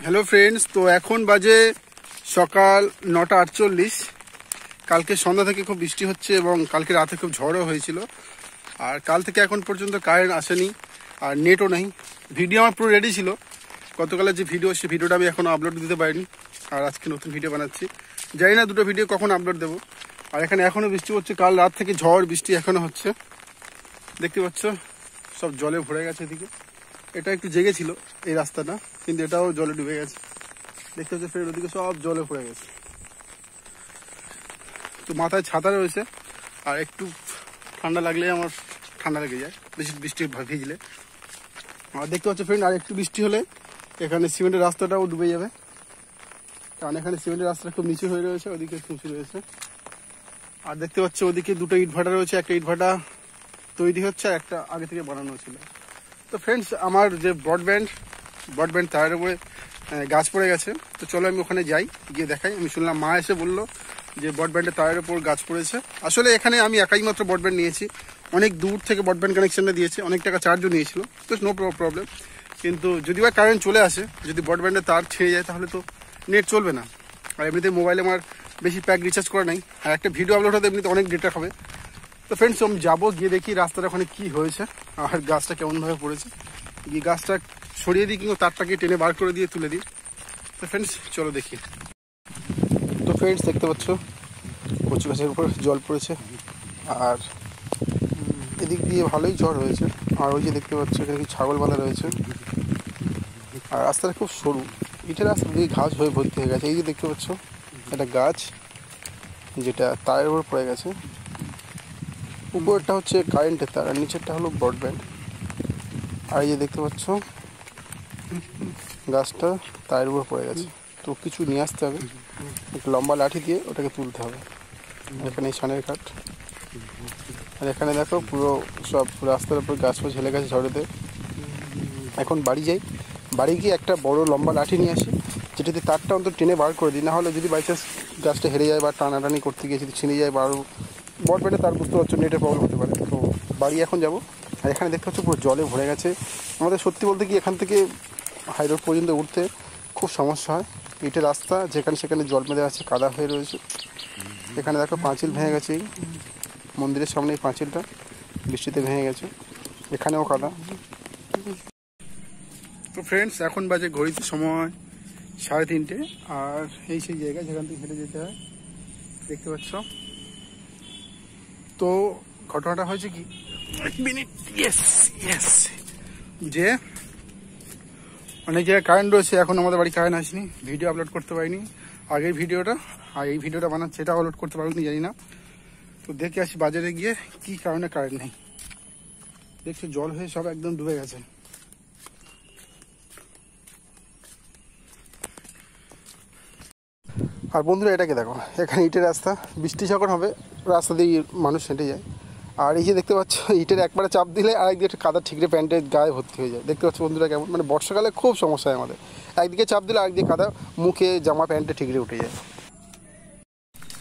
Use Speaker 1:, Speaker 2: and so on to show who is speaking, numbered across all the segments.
Speaker 1: Hello friends, তো এখন বাজে সকাল 9:48। কালকে সন্ধ্যা থেকে খুব বৃষ্টি হচ্ছে এবং কালকে রাতে খুব ঝড়ও হয়েছিল। আর কাল থেকে এখন পর্যন্ত কারেন্ট আসেনি আর নেটও নেই। ভিডিও আমার পুরো রেডি ছিল, গতকালের যে ভিডিও সে ভিডিওটা আমি এখনও আপলোড দিতে পারিনি। আর আজকে নতুন ভিডিও বানাচ্ছি, জানি না দুটো ভিডিও কখন আপলোড দেবো। আর এখানে এখনও বৃষ্টি হচ্ছে, কাল রাত থেকে ঝড় বৃষ্টি এখনও হচ্ছে। দেখতে পাচ্ছ সব জলে ভরে গেছে। এদিকে এটা একটু জেগেছিল এই রাস্তাটা, কিন্তু এটাও জলে ডুবে গেছে। দেখতে পাচ্ছ ফের ওদিকে সব জলে পড়ে গেছে। তো মাথায় ছাতা রয়েছে, আর একটু ঠান্ডা লাগলে আমার ঠান্ডা লেগে যায় বেশি বৃষ্টি ভিজলে। আর দেখতে পাচ্ছ ফ্রেন্ড, আর একটু বৃষ্টি হলে এখানে সিমেন্টের রাস্তাটাও ডুবে যাবে, কারণ এখানে সিমেন্টের রাস্তাটা খুব নিচু হয়ে রয়েছে, ওদিকে উঁচু রয়েছে। আর দেখতে পাচ্ছ ওদিকে দুটো ইটভাটা রয়েছে, একটা ইটভাটা তৈরি হচ্ছে আর একটা আগে থেকে বানানো ছিল। তো ফ্রেন্ডস, আমার যে ব্রডব্যান্ড তারের উপরে গাছ পড়ে গেছে। তো চলো আমি ওখানে যাই, গিয়ে দেখাই। আমি শুনলাম মা এসে বললো যে ব্রডব্যান্ডের তারের উপর গাছ পড়েছে। আসলে এখানে আমি একাই মাত্র ব্রডব্যান্ড নিয়েছি, অনেক দূর থেকে ব্রডব্যান্ড কানেকশনটা দিয়েছে, অনেক টাকা চার্জও নিয়েছিল। তো নো প্রবলেম, কিন্তু যদি বা কারেন্ট চলে আসে, যদি ব্রডব্যান্ডের তার ছেড়ে যায় তাহলে তো নেট চলবে না। আর এমনিতে মোবাইলে আমার বেশি প্যাক রিচার্জ করা নাই, আর একটা ভিডিও আপলোড হতে এমনিতে অনেক ডেটা হবে। তো ফ্রেন্ডস, আমি যাবো, গিয়ে দেখি রাস্তাটা ওখানে কী হয়েছে আর গাছটা কেমনভাবে পড়েছে। গিয়ে গাছটা সরিয়ে দিই, কিন্তু তারটাকে টেনে বার করে দিয়ে তুলে দিই। তো ফ্রেন্ডস চলো দেখি। তো ফ্রেন্ডস দেখতে পাচ্ছ কচু গাছের উপর জল পড়েছে, আর এদিক দিয়ে ভালোই ঝড় হয়েছে। আর ওই যে দেখতে পাচ্ছ এখানে কি ছাগল বাঁধা রয়েছে। আর রাস্তাটা খুব সরু, ইটের রাস্তা দিয়ে ঘাস হয়ে ভর্তি হয়ে গেছে। এই যে দেখতে পাচ্ছ একটা গাছ যেটা তারের উপর পড়ে গেছে। উপরটা হচ্ছে কারেন্টের তার আর নিচেরটা হলো ব্রডব্যান্ড। আর এই যে দেখতে পাচ্ছ গাছটা তারের উপর পড়ে গেছে। তো কিছু নিয়ে আসতে হবে, একটা লম্বা লাঠি দিয়ে ওটাকে তুলতে হবে। এখানে সানের কাঠ, আর এখানে দেখো পুরো সব রাস্তার উপর গাছ ফাছ ঝেলে গেছে ঝড়েতে। এখন বাড়ি যাই, বাড়ি গিয়ে একটা বড় লম্বা লাঠি নিয়ে আসি, যেটাতে তারটা অন্তত টেনে বার করে দিই। না হলে যদি বাই চান্স গাছটা হেরে যায় বা টানাটানি করতে গিয়ে যদি ছিঁড়ে যায় বা আরও ব্রডব্যান্ডে তার বুঝতে পারছো নেটের প্রবলেম হতে পারে। তো বাড়ি এখন যাব। আর এখানে দেখতে পাচ্ছ পুরো জলে ভরে গেছে। আমাদের সত্যি বলতে কি এখান থেকে হাই রোড পর্যন্ত উঠতে খুব সমস্যা হয়। ইটের রাস্তা, যেখানে সেখানে জল বেঁধে আছে, কাদা হয়ে রয়েছে। এখানে দেখো পাঁচিল ভেঙে গেছে, মন্দিরের সামনে এই পাঁচিলটা বৃষ্টিতে ভেঙে গেছে, এখানেও কাদা। তো ফ্রেন্ডস, এখন বাজে ঘড়িতে সময় 3:30, আর এই সেই জায়গা যেখান থেকে হেঁটে যেতে হয় দেখতে পাচ্ছ। তো ঘটনাটা হয়েছে কি, এক মিনিট, যে অনেক জায়গায় কারেন্ট রয়েছে, এখন আমাদের বাড়ি কারেন্ট আসেনি, ভিডিও আপলোড করতে পারিনি আগের ভিডিওটা। আর এই ভিডিওটা বানাচ্ছে, এটা আপলোড করতে পারবো জানি না। তো দেখে আসি বাজারে গিয়ে কি কারণে কারেন্ট নেই। দেখছো জল হয়ে সব একদম ডুবে গেছে। আর বন্ধুরা এটাকে দেখো, এখানে ইটের রাস্তা, বৃষ্টি যখন হবে রাস্তা দিয়ে মানুষ হেঁটে যায়। আর এই যে দেখতে পাচ্ছ ইটের একবারে চাপ দিলে আর একদিকে কাদা ঠিকরে প্যান্টের গায়ে ভর্তি হয়ে যায়। দেখতে পাচ্ছ বন্ধুরা কেমন, মানে বর্ষাকালে খুব সমস্যা হয় আমাদের, একদিকে চাপ দিলে আরেকদিকে কাদা মুখে জামা প্যান্টে ঠিকরে উঠে যায়।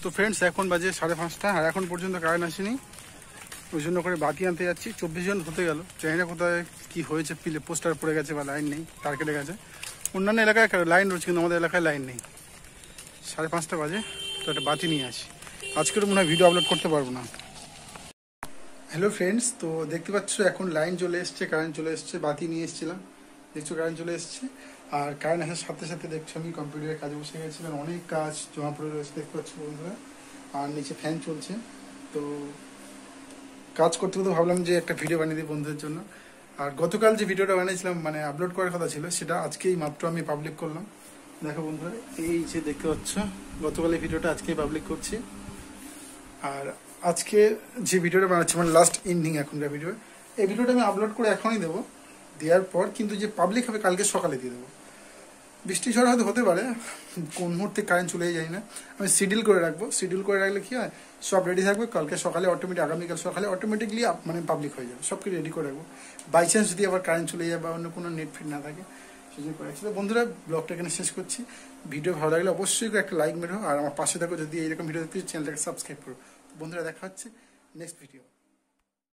Speaker 1: তো ফ্রেন্ডস, এখন বাজে 5:30, আর এখন পর্যন্ত কারেন্ট আসেনি। ওই জন্য করে বাতি আনতে যাচ্ছি। 24 জন হতে গেল, জানি না কোথায় কী হয়েছে, পোস্টার পড়ে গেছে বা লাইন নেই, তার কেটে গেছে। অন্যান্য এলাকায় লাইন রয়েছে, কিন্তু আমাদের এলাকায় লাইন নেই। 5:30 বাজে, তো একটা বাতি নিয়ে আসি। আজকের মনে হয় ভিডিও আপলোড করতে পারবো না। হ্যালো ফ্রেন্ডস, তো দেখতে পাচ্ছ এখন লাইন চলে এসছে, কারেন্ট চলে এসছে, বাতি নিয়ে এসেছিলাম, দেখছো কারেন্ট চলে এসছে। আর কারেন্ট আসার সাথে সাথে দেখছো আমি কম্পিউটারের কাজে বসে গেছিলাম, অনেক কাজ জমা পড়ে রয়েছে দেখতে পাচ্ছ বন্ধুরা। আর নিচে ফ্যান চলছে। তো কাজ করতে করতে ভাবলাম যে একটা ভিডিও বানিয়ে দিই বন্ধুদের জন্য। আর গতকাল যে ভিডিওটা বানিয়েছিলাম, মানে আপলোড করার কথা ছিল, সেটা আজকেই মাত্র আমি পাবলিক করলাম। দেখো বন্ধুরা, এই যে দেখতে পাচ্ছ গতকাল এই ভিডিওটা আজকেই পাবলিক করছি। আর আজকে যে ভিডিওটা বানাচ্ছি, মানে লাস্ট এন্ডিং এখনকার ভিডিও, এই ভিডিওটা আমি আপলোড করে এখনই দেবো। দেওয়ার পর কিন্তু যে পাবলিক হবে কালকে সকালে দিয়ে দেবো। বৃষ্টি ঝড় হয়তো হতে পারে, কোন মুহূর্তে কারেন্ট চলেই যায় না। আমি শিডিউল করে রাখবো, শিডিউল করে রাখলে কি হয়, সব রেডি থাকবে, কালকে সকালে অটোমেটিক, আগামীকাল সকালে অটোমেটিকলি মানে পাবলিক হয়ে যাবে। সব কিছু রেডি করে রাখবো, বাই চান্স যদি আবার কারেন্ট চলে যায় বা অন্য কোনো নেট ফিট না থাকে সেজন্য করে রাখছি। তো বন্ধুরা, ব্লগটা এখানে শেষ করছি। ভিডিও ভালো লাগলে অবশ্যই একটা লাইক মেরো, আর আমার পাশে থাকো। যদি এইরকম ভিডিও দেখতে চ্যানেলটাকে সাবস্ক্রাইব করো। বন্ধুরা দেখা হচ্ছে নেক্সট ভিডিও।